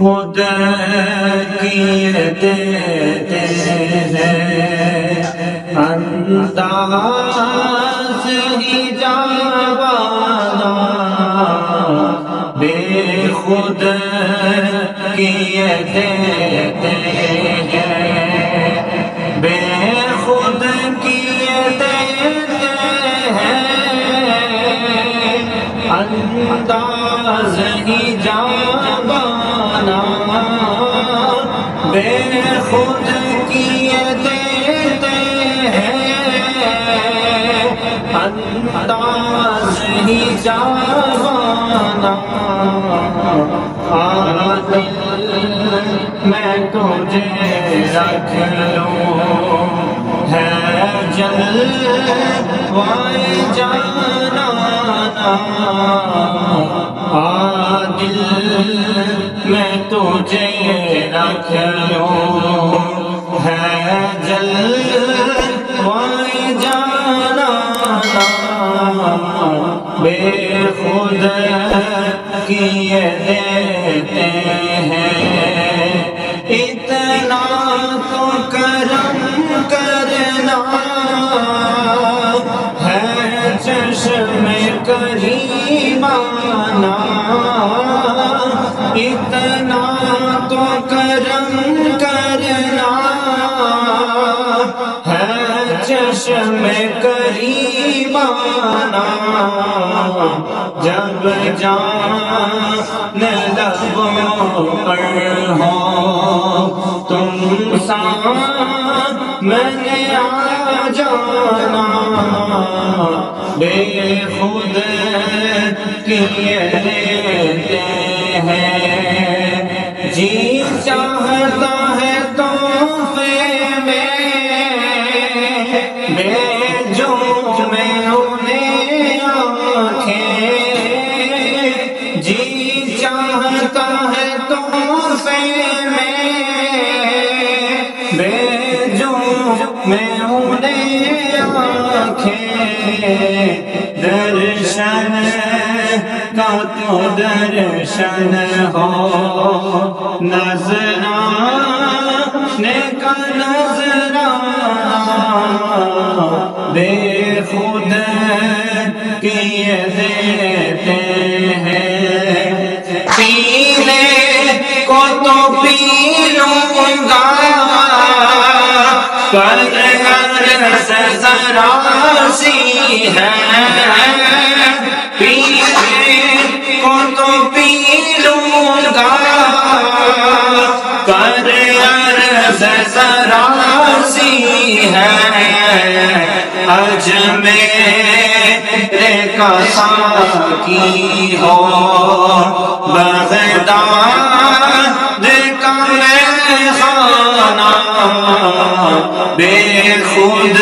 خود کیے دیتے ہیں انداز ہی جاوانا، بے خود کیے دیتے ہیں، بے خود کیے دیتے ہیں، انداز ہی جاوانا، بے خود کیے دیتے ہیں، انداز ہی جاوانا۔ دل میں تجھے رکھ لوں ہے جلوائے جانانا، دل میں تجھے رکھ لوں ہے جلوائے جانانا، بے خود کیے دیتے ہیں، اتنا تو کرم کرنا ہے چشم کریمانہ، اتنا تو کرم کرنا ہے چشم کریمانہ، جب جان لبوں پر ہو تم سامنے آ جانا، بے خود کیے دیتے ہیں، جی چاہتا ہے تحفے میں بھیجوں میں انہیں آنکھیں، جی چاہتا ہے تحفے میں بھیجوں میں انہیں آنکھیں، درشن کا تو درشن ہو، نذرانے کا نذرانہ، بے خود کیے دیتے ہیں، پینے کو تو پی لوں گا پر عرض ذرا سی ہے، پینے کو تو پی لوں گا پر عرض ذرا سی ہے، اجمیرے کا ساقی ہو بغداد کا میخانہ، بے خود